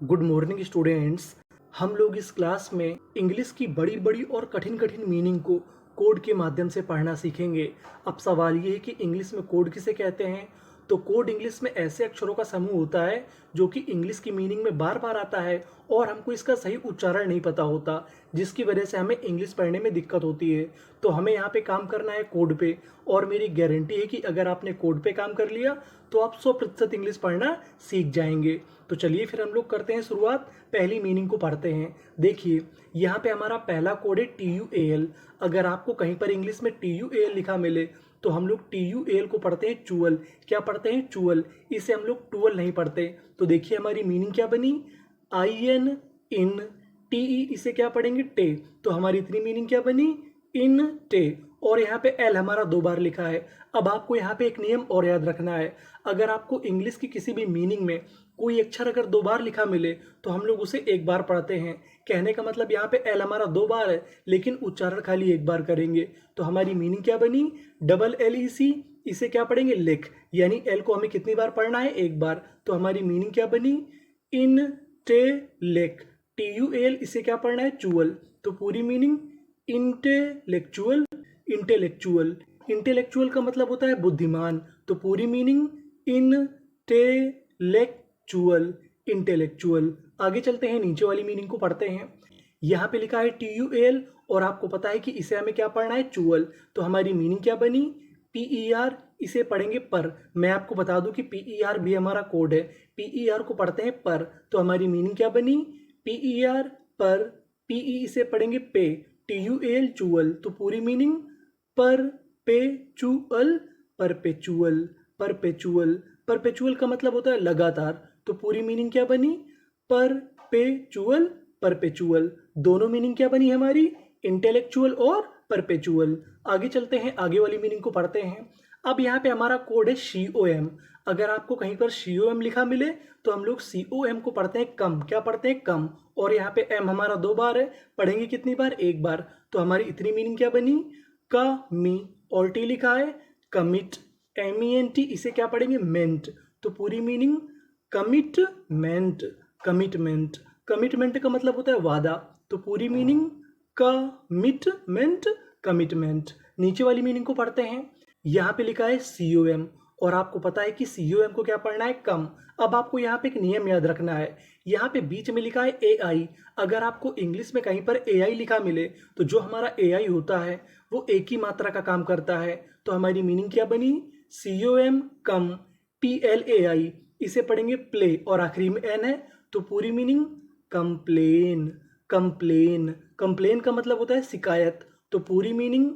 Good morning students. हम लोग इस क्लास में इंग्लिश की बड़ी बड़ी और कठिन कठिन मीनिंग को कोड के माध्यम से पढ़ना सीखेंगे। अब सवाल ये है कि इंग्लिश में कोड किसे कहते हैं। तो कोड इंग्लिश में ऐसे अक्षरों का समूह होता है जो कि इंग्लिश की मीनिंग में बार बार आता है और हमको इसका सही उच्चारण नहीं पता होता, जिसकी वजह से हमें इंग्लिश पढ़ने में दिक्कत होती है। तो हमें यहाँ पे काम करना है कोड पे, और मेरी गारंटी है कि अगर आपने कोड पे काम कर लिया तो आप 100% इंग्लिश पढ़ना सीख जाएंगे। तो चलिए फिर हम लोग करते हैं शुरुआत। पहली मीनिंग को पढ़ते हैं। देखिए यहाँ पे हमारा पहला कोड है TUAL। अगर आपको कहीं पर इंग्लिश में TUAL लिखा मिले तो हम लोग TUAL को पढ़ते हैं चुअल। क्या पढ़ते हैं? चुअल। इसे हम लोग टुअल नहीं पढ़ते। तो देखिए हमारी मीनिंग क्या बनी, IN इन, TE इसे क्या पढ़ेंगे? टे। तो हमारी इतनी मीनिंग क्या बनी, इन टे। और यहाँ पे L हमारा 2 बार लिखा है। अब आपको यहाँ पे एक नियम और याद रखना है, अगर आपको इंग्लिश की किसी भी मीनिंग में कोई अक्षर अगर 2 बार लिखा मिले तो हम लोग उसे 1 बार पढ़ते हैं। कहने का मतलब यहाँ पे L हमारा 2 बार है लेकिन उच्चारण खाली 1 बार करेंगे। तो हमारी मीनिंग क्या बनी, LLEC इसे क्या पढ़ेंगे? लिख। यानी L को हमें कितनी बार पढ़ना है? 1 बार। तो हमारी मीनिंग क्या बनी, इन टे लेक। TUAL इसे क्या पढ़ना है? चुअल। तो पूरी मीनिंग इंटेलेक्चुअल। इंटेलेक्चुअल, इंटेलेक्चुअल का मतलब होता है बुद्धिमान। तो पूरी मीनिंग इंटेलेक्चुअल, इंटेलेक्चुअल। आगे चलते हैं, नीचे वाली मीनिंग को पढ़ते हैं। यहाँ पे लिखा है TUAL और आपको पता है कि इसे हमें क्या पढ़ना है? चुअल। तो हमारी मीनिंग क्या बनी, PER इसे पढ़ेंगे पर। मैं आपको बता दूं कि PER भी हमारा कोड है। PER को पढ़ते हैं पर। तो हमारी मीनिंग क्या बनी, PER पर। PE इसे पढ़ेंगे पे। TUAL चुअल। तो पूरी meaning perpetual, perpetual, perpetual. Perpetual का मतलब होता है लगातार। तो पूरी मीनिंग क्या बनी, परपेचुअल, परपेचुअल। दोनों मीनिंग क्या बनी हमारी, इंटेलेक्चुअल और परपेचुअल। आगे चलते हैं, आगे वाली मीनिंग को पढ़ते हैं। अब यहाँ पे हमारा कोड है COM। अगर आपको कहीं पर COM लिखा मिले तो हम लोग COM को पढ़ते हैं कम। क्या पढ़ते हैं? कम। और यहाँ पे M हमारा 2 बार है, पढ़ेंगे कितनी बार? 1 बार। तो हमारी इतनी मीनिंग क्या बनी, कमी। और टी लिखा है कमिट, MENT इसे क्या पढ़ेंगे? मेंट। तो पूरी मीनिंग कमिटमेंट, कमिटमेंट। कमिटमेंट का मतलब होता है वादा। तो पूरी मीनिंग कमिटमेंट, कमिटमेंट। नीचे वाली मीनिंग को पढ़ते हैं। यहाँ पे लिखा है COM और आपको पता है कि COM को क्या पढ़ना है? कम। अब आपको यहाँ पे एक नियम याद रखना है। यहाँ पे बीच में लिखा है AI। अगर आपको इंग्लिश में कहीं पर AI लिखा मिले तो जो हमारा AI होता है वो एक ही मात्रा का काम करता है। तो हमारी मीनिंग क्या बनी, COM कम, PLAI इसे पढ़ेंगे प्ले और आखिरी में N है। तो पूरी मीनिंग कंप्लेन, कंप्लेन। कंप्लेन का मतलब होता है शिकायत। तो पूरी मीनिंग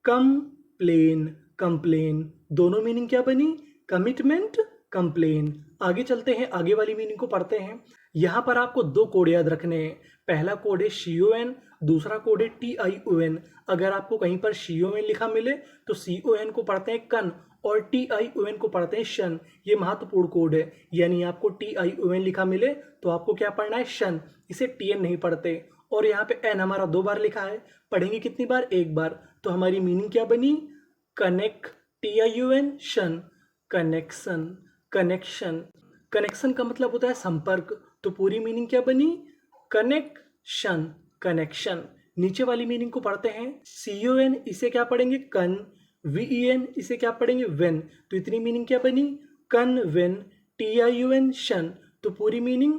कंप्लेन, कंप्लेन। दोनों मीनिंग क्या बनी, कमिटमेंट, कंप्लेन। आगे चलते हैं, आगे वाली मीनिंग को पढ़ते हैं। यहाँ पर आपको 2 कोड याद रखने हैं। पहला कोड है CON, दूसरा कोड है TION। अगर आपको कहीं पर CON लिखा मिले तो CON को पढ़ते हैं कन और TION को पढ़ते हैं शन। ये महत्वपूर्ण कोड है। यानी आपको TION लिखा मिले तो आपको क्या पढ़ना है? शन। इसे TN नहीं पढ़ते। और यहाँ पे N हमारा 2 बार लिखा है, पढ़ेंगे कितनी बार? 1 बार। तो हमारी मीनिंग क्या बनी, कनेक्ट, TION शन, कनेक्शन, कनेक्शन। कनेक्शन का मतलब होता है संपर्क। तो पूरी मीनिंग क्या बनी, कनेक्शन, कनेक्शन। नीचे वाली मीनिंग को पढ़ते हैं। CON इसे क्या पढ़ेंगे? कन। VEN इसे क्या पढ़ेंगे? वेन। तो इतनी मीनिंग क्या बनी, कन्वेन। TION शन। तो पूरी meaning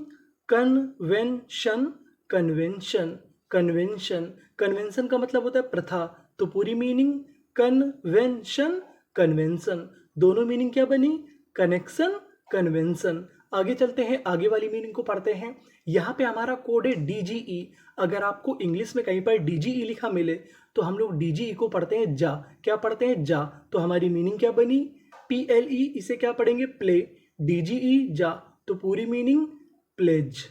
convention, convention, convention. Convention का मतलब होता है प्रथा। तो पूरी मीनिंग कन्वेंशन, कन्वेंशन। दोनों मीनिंग क्या बनी, कनेक्शन, कन्वेंशन। आगे चलते हैं, आगे वाली मीनिंग को पढ़ते हैं। यहाँ पे हमारा कोड है DGE। अगर आपको इंग्लिश में कहीं पर DGE लिखा मिले तो हम लोग DGE को पढ़ते हैं जा। क्या पढ़ते हैं? जा। तो हमारी मीनिंग क्या बनी, PLE इसे क्या पढ़ेंगे? प्ले। DGE जा। तो पूरी मीनिंग प्लेज,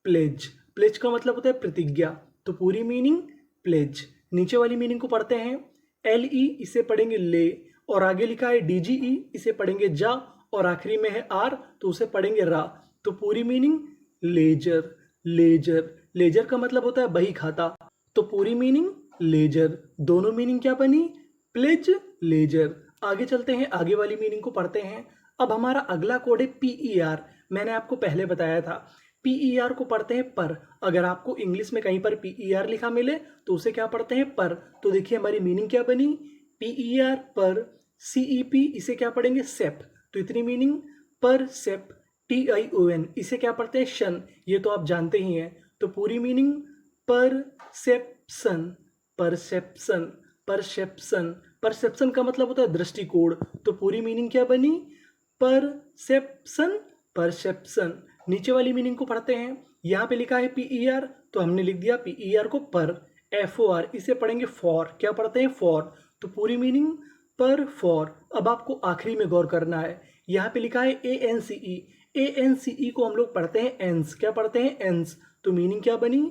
प्लेज। प्लेज का मतलब होता है प्रतिज्ञा। तो पूरी मीनिंग प्लेज। नीचे वाली मीनिंग को पढ़ते हैं। LE इसे पढ़ेंगे ले और आगे लिखा है DGE इसे पढ़ेंगे जा और आखिरी में है R तो उसे पढ़ेंगे रा। तो पूरी मीनिंग लेजर, लेजर। लेजर का मतलब होता है बही खाता। तो पूरी मीनिंग लेजर। दोनों मीनिंग क्या बनी, प्लेज, लेजर। आगे चलते हैं, आगे वाली मीनिंग को पढ़ते हैं। अब हमारा अगला कोड है PER। मैंने आपको पहले बताया था PER को पढ़ते हैं पर। अगर आपको इंग्लिश में कहीं पर PER लिखा मिले तो उसे क्या पढ़ते हैं पर। तो देखिए हमारी मीनिंग क्या बनी, PER पर। CEP इसे क्या पढ़ेंगे सेप, तो इतनी मीनिंग पर सेप। TION इसे क्या पढ़ते हैं शन, ये तो आप जानते ही हैं। तो पूरी meaning perception, perception, perception. Perception का मतलब होता है दृष्टिकोण, तो पूरी मीनिंग क्या बनी, परसेप्शन, परसेप्शन। नीचे वाली मीनिंग को पढ़ते हैं। यहाँ पे लिखा है PER, तो हमने लिख दिया PER को पर। FOR इसे पढ़ेंगे फॉर, क्या पढ़ते हैं फॉर, तो पूरी मीनिंग पर फॉर। अब आपको आखिरी में गौर करना है, यहाँ पे लिखा है ANCE, ANCE को हम लोग पढ़ते हैं एंस, क्या पढ़ते हैं एंस, तो मीनिंग क्या बनी,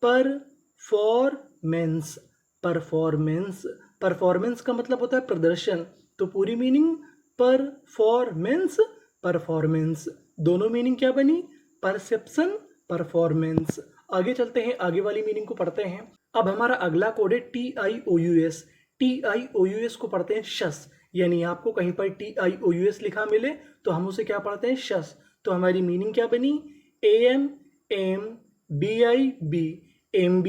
परफॉर्मेंस, परफॉर्मेंस। परफॉर्मेंस का मतलब होता है प्रदर्शन, तो पूरी मीनिंग परफॉर्मेंस, परफॉर्मेंस। दोनों मीनिंग क्या बनी, परसेप्शन, परफॉर्मेंस। आगे चलते हैं, आगे वाली मीनिंग को पढ़ते हैं। अब हमारा अगला कोड है TIOUS। TIOUS को पढ़ते हैं शस, यानी आपको कहीं पर TIOUS लिखा मिले तो हम उसे क्या पढ़ते हैं शस। तो हमारी मीनिंग क्या बनी, AMBIB, MB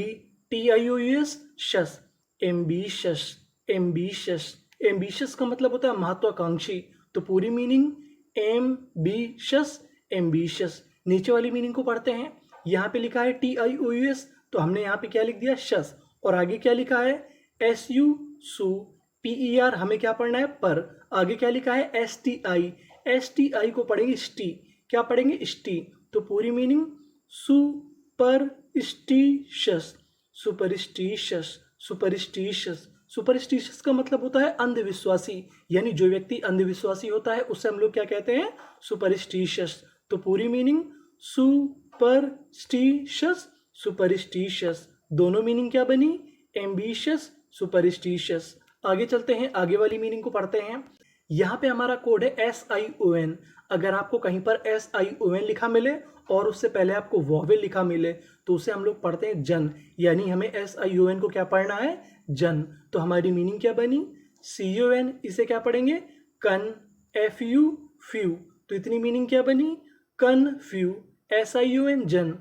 TIOUS शस, एम्बिशस, एम्बिशस। एम्बिशस का मतलब होता है महत्वाकांक्षी, तो पूरी मीनिंग एम्बिशस, एम्बिशस। नीचे वाली मीनिंग को पढ़ते हैं। यहाँ पे लिखा है TIOUS, तो हमने यहाँ पे क्या लिख दिया शस, और आगे क्या लिखा है SU सु। PER हमें क्या पढ़ना है पर। आगे क्या लिखा है STI, STI को पढ़ेंगे स्टी, क्या पढ़ेंगे स्टी, तो पूरी मीनिंग सुपरस्टिशस, सुपरस्टिशस, सुपरस्टिशस। सुपरस्टिशस का मतलब होता है अंधविश्वासी, यानी जो व्यक्ति अंधविश्वासी होता है उससे हम लोग क्या कहते हैं सुपरस्टिशस। तो पूरी मीनिंग सुपरस्टिशस, सुपरस्टिशस। दोनों मीनिंग क्या बनी, एम्बिशियस, सुपरस्टिशस। आगे चलते हैं, आगे वाली मीनिंग को पढ़ते हैं। यहाँ पे हमारा कोड है SION। अगर आपको कहीं पर SION लिखा मिले और उससे पहले आपको वॉवेल लिखा मिले तो उसे हम लोग पढ़ते हैं जन, यानी हमें SION को क्या पढ़ना है जन। तो हमारी मीनिंग क्या बनी, CON इसे क्या पढ़ेंगे कन, FU फ्यू, तो इतनी मीनिंग क्या बनी कन्फ्यू। SION जन,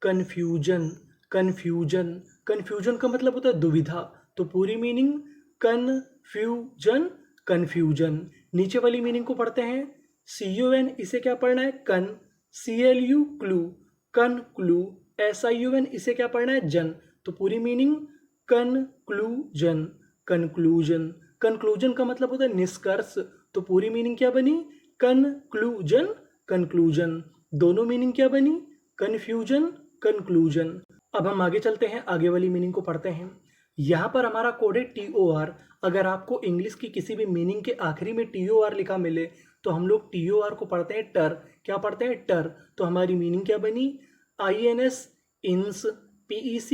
कन्फ्यूजन, कन्फ्यूजन। कन्फ्यूजन का मतलब होता है दुविधा, तो पूरी मीनिंग कन्फ्यूजन, कन्फ्यूजन। नीचे वाली मीनिंग को पढ़ते हैं। CON इसे क्या पढ़ना है कन, CLU क्लू, कन क्लू। SION इसे क्या पढ़ना है जन, तो पूरी मीनिंग कन्क्लूजन, कन्क्लूजन। कन्क्लूजन का मतलब होता है निष्कर्ष, तो पूरी मीनिंग क्या बनी कन्क्लूजन, कन्क्लूजन। दोनों मीनिंग क्या बनी कन्फ्यूजन, कन्क्लूजन। अब हम आगे चलते हैं, आगे वाली मीनिंग को पढ़ते हैं। यहाँ पर हमारा कोड है TOR। अगर आपको इंग्लिश की किसी भी मीनिंग के आखिरी में TOR लिखा मिले तो हम लोग TOR को पढ़ते हैं टर, क्या पढ़ते हैं टर। तो हमारी मीनिंग क्या बनी INS इंस, PEC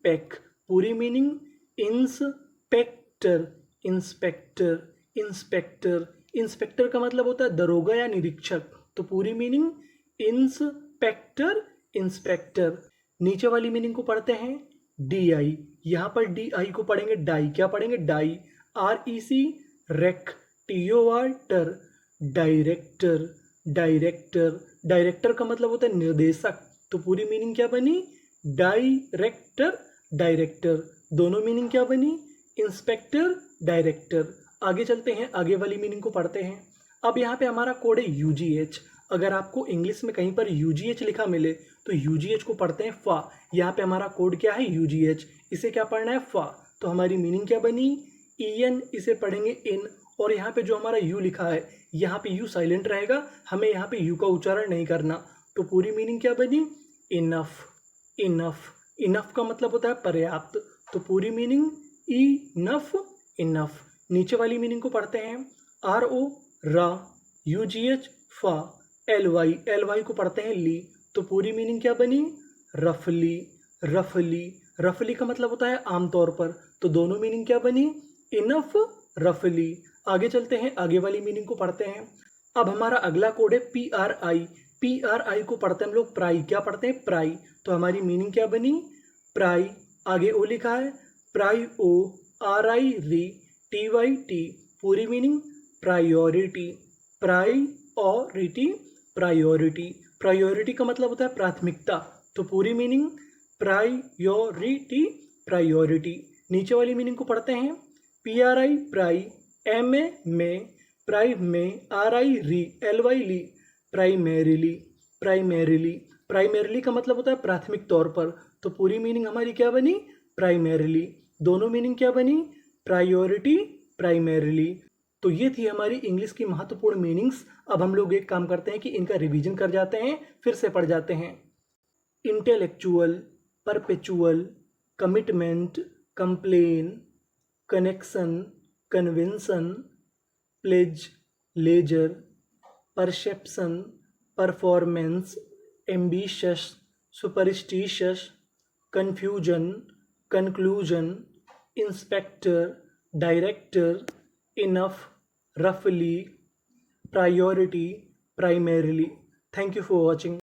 पेक, पूरी meaning inspector, inspector, inspector. Inspector का मतलब होता है दरोगा या निरीक्षक, तो पूरी मीनिंग इंस्पेक्टर, इंस्पेक्टर। नीचे वाली मीनिंग को पढ़ते हैं DI। यहाँ पर DI को पढ़ेंगे डाई, क्या पढ़ेंगे डाई, REC रेक, TOR टर, डायरेक्टर, डायरेक्टर। डायरेक्टर का मतलब होता है निर्देशक, तो पूरी मीनिंग क्या बनी डायरेक्टर, डायरेक्टर। दोनों मीनिंग क्या बनी इंस्पेक्टर, डायरेक्टर। आगे चलते हैं, आगे वाली मीनिंग को पढ़ते हैं। अब यहाँ पे हमारा कोड है UGH। अगर आपको इंग्लिश में कहीं पर UGH लिखा मिले तो UGH को पढ़ते हैं फा। यहाँ पे हमारा कोड क्या है UGH, इसे क्या पढ़ना है फा। तो हमारी मीनिंग क्या बनी EN इसे पढ़ेंगे इन, और यहाँ पे जो हमारा U लिखा है यहाँ पे U साइलेंट रहेगा, हमें यहाँ पे U का उच्चारण नहीं करना। तो पूरी मीनिंग क्या बनी इनफ, इनफ। इनफ का मतलब होता है पर्याप्त, तो पूरी मीनिंग इनफ, इनफ। नीचे वाली मीनिंग को पढ़ते हैं। RO रा, UGH फा, LY, LY को पढ़ते हैं ली, तो पूरी मीनिंग क्या बनी रफली, रफली। रफली का मतलब होता है आमतौर पर, तो दोनों मीनिंग क्या बनी इनफ, रफली। आगे चलते हैं, आगे वाली मीनिंग को पढ़ते हैं। अब हमारा अगला कोड है PRI। PRI को पढ़ते हैं हम लोग प्राई, क्या पढ़ते हैं प्राई। तो हमारी मीनिंग क्या बनी प्राई, आगे O लिखा है प्राई ओ, RI री, TYT, पूरी meaning priority, priority, priority. Priority का मतलब होता है प्राथमिकता, तो पूरी मीनिंग प्रायोरिटी, प्रायोरिटी। नीचे वाली मीनिंग को पढ़ते हैं। PRI प्राई, MA में, प्राइ में, RI री, LY ली, प्राइमेरिली, प्राइमेरिली। प्राइमेरिली का मतलब होता है प्राथमिक तौर पर, तो पूरी मीनिंग हमारी क्या बनी? प्राइमेरिली। दोनों मीनिंग क्या बनी? प्रायोरिटी, प्राइमेरिली। तो ये थी हमारी इंग्लिश की महत्वपूर्ण मीनिंग्स। अब हम लोग एक काम करते हैं कि इनका रिवीजन कर जाते हैं, फिर से पढ़ जाते हैं। Intellectual, perpetual, commitment, complain, connection, convention, pledge, leisure, perception, performance, ambitious, superstitious, confusion, conclusion, inspector, director, enough, रफली, priority, primarily. Thank you for watching.